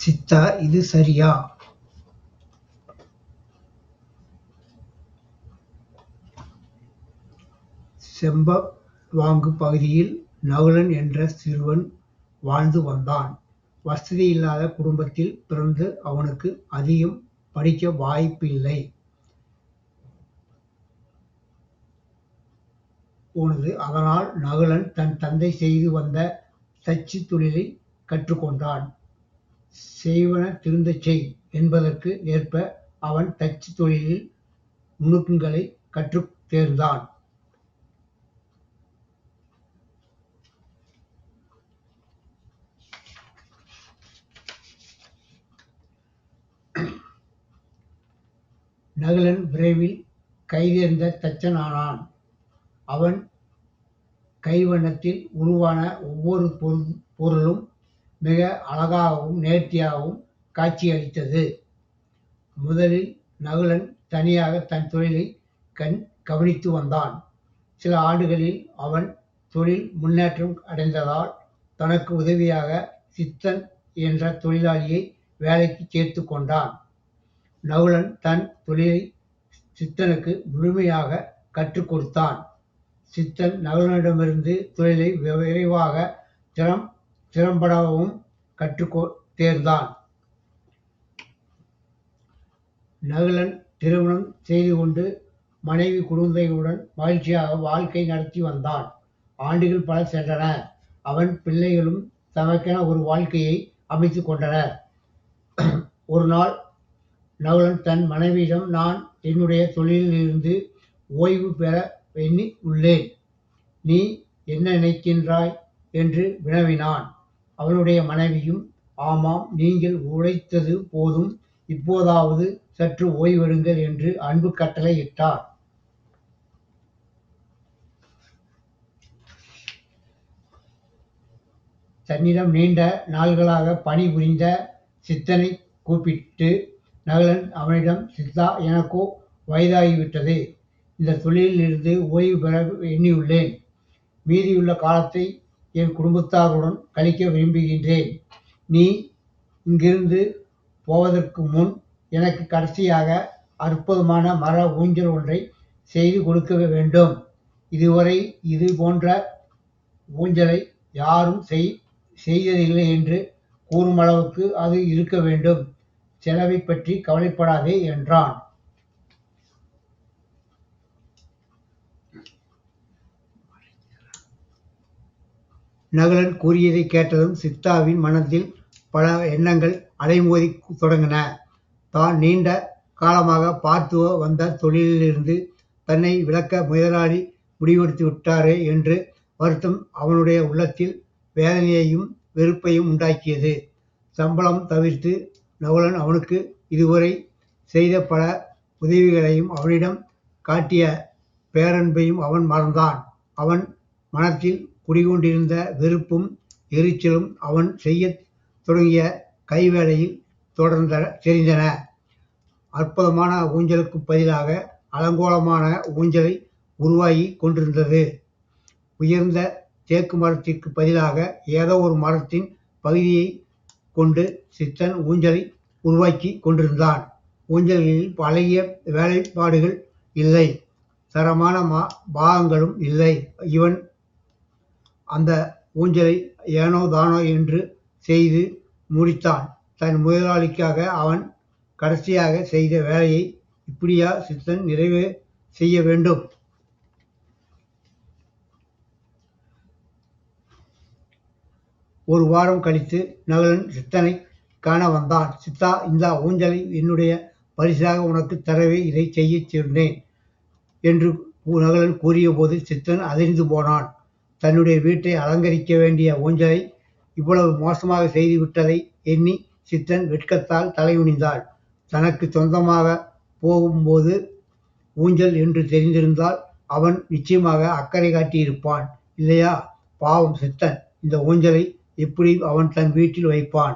சித்தா, இது சரியா? செம்பவாங்கு பகுதியில் நகுலன் என்ற சிறுவன் வாழ்ந்து வந்தான். வசதியில்லாத குடும்பத்தில் பிறந்து அவனுக்கு அதிகம் படிக்க வாய்ப்பில்லை போனது. அதனால் நகுலன் தன் தந்தை செய்து வந்த தச்சு தொழிலைக் கற்றுக்கொண்டான். செய்வன திருந்தச் செய் என்பதற்கு ஏற்ப அவன் தச்சு தொழிலில் நுணுக்கங்களைக் கற்றுத் தேர்ந்தான். நகுலன் விரைவில் கைதேர்ந்த தச்சன் ஆனான். அவன் கைவண்ணத்தில் உருவான ஒவ்வொரு பொருளும் மிக அழகாகவும் நேர்த்தியாகவும் காட்சியளித்தது. முதலில் நகுலன் தனியாக தன் தொழிலைக் கவனித்து வந்தான். சில ஆண்டுகளில் அவன் தொழில் முன்னேற்றம் அடைந்ததால் தனக்கு உதவியாக சித்தன் என்ற தொழிலாளியை வேலைக்குச் சேர்த்துக் கொண்டான். நகுலன் தன் தொழிலை சித்தனுக்கு முழுமையாகக் கற்றுக் கொடுத்தான். சித்தன் நகுலனிடமிருந்து தொழிலை விரைவாக திறம்படவும் கற்றுத் தேர்ந்தான். நகுலன் திருமணம் செய்து கொண்டு மனைவி குழந்தைகளுடன் மகிழ்ச்சியாக வாழ்க்கை நடத்தி வந்தான். ஆண்டுகள் பல சென்றன. அவன் பிள்ளைகளும் தமக்கென ஒரு வாழ்க்கையை அமைத்துக் கொண்டனர். ஒரு நாள் நகுலன் தன் மனைவியிடம், நான் என்னுடைய தொழிலிலிருந்து ஓய்வு பெற எண்ணி உள்ளேன். நீ என்ன நினைக்கின்றாய் என்று வினவினான். அவனுடைய மனைவியும், ஆமாம், நீங்கள் உழைத்தது போதும், இப்போதாவது சற்று ஓய்வெடுங்கள் என்று அன்பு கட்டளை இட்டார். தன்னிடம் நீண்ட நாள்களாக பணி புரிந்த சித்தனைக் கூப்பிட்டு நகுலன் அவனிடம், சித்தா, எனக்கோ வயதாகிவிட்டது. இந்த தொழிலிலிருந்து ஓய்வு பெற எண்ணியுள்ளேன். மீதியுள்ள காலத்தை என் குடும்பத்தாருடன் கழிக்க விரும்புகின்றேன். நீ இங்கிருந்து போவதற்கு முன் எனக்கு கடைசியாக அற்புதமான மர ஊஞ்சல் ஒன்றை செய்து கொடுக்க வேண்டும். இதுவரை இது போன்ற ஊஞ்சலை யாரும் செய்ததில்லை என்று கூறுமளவுக்கு அது இருக்க வேண்டும். செலவைப் பற்றி கவலைப்படாதே என்றான். நகுலன் கூறியதைக் கேட்டதும் சித்தாவின் மனத்தில் பல எண்ணங்கள் அலைமோதத் தொடங்கின. தான் நீண்ட காலமாக பார்த்து வந்த தொழிலிலிருந்து தன்னை விலக்க முதலாளி முடிவெடுத்து விட்டாரே என்ற வருத்தம் அவனுடைய உள்ளத்தில் வேதனையையும் வெறுப்பையும் உண்டாக்கியது. சம்பளம் தவிர்த்து நகுலன் அவனுக்கு இதுவரை செய்த பல உதவிகளையும் அவனிடம் காட்டிய பேரன்பையும் அவன் மறந்தான். அவன் மனத்தில் குடிகொண்டிருந்த வெறுப்பும் எரிச்சலும் அவன் செய்யத் தொடங்கிய கைவேலையில் தெரிந்தன. அற்புதமான ஊஞ்சலுக்குப் பதிலாக அலங்கோலமான ஊஞ்சலை உருவாகிக் கொண்டிருந்தது. உயர்ந்த தேக்கு மரத்திற்குப் பதிலாக ஏதோ ஒரு மரத்தின் பகுதியைக் கொண்டு சித்தன் ஊஞ்சலை உருவாக்கிக் கொண்டிருந்தான். ஊஞ்சல்களில் அழகிய வேலைப்பாடுகள் இல்லை, தரமான பாகங்களும் இல்லை. இவன் அந்த ஊஞ்சலை ஏனோ தானோ என்று செய்து முடித்தான். தன் முதலாளிக்காக அவன் கடைசியாக செய்த வேலையை இப்படியா சித்தன் நிறைவு செய்ய வேண்டும்? ஒரு வாரம் கழித்து நகுலன் சித்தனைக் காண வந்தான். சித்தா, இந்த ஊஞ்சலை என்னுடைய பரிசாக உனக்குத் தரவே இதைச் செய்யச் சொன்னேன் என்று நகுலன் கூறியபோது சித்தன் அதிர்ந்து போனான். தன்னுடைய வீட்டை அலங்கரிக்க வேண்டிய ஊஞ்சலை இவ்வளவு மோசமாக செய்துவிட்டதை எண்ணி சித்தன் வெட்கத்தால் தலைகுனிந்தான். தனக்கு சொந்தமாகப் போகும்போது ஊஞ்சல் என்று தெரிந்திருந்தால் அவன் நிச்சயமாக அக்கறை காட்டியிருப்பான் இல்லையா? பாவம் சித்தன், இந்த ஊஞ்சலை எப்படி அவன் தன் வீட்டில் வைப்பான்?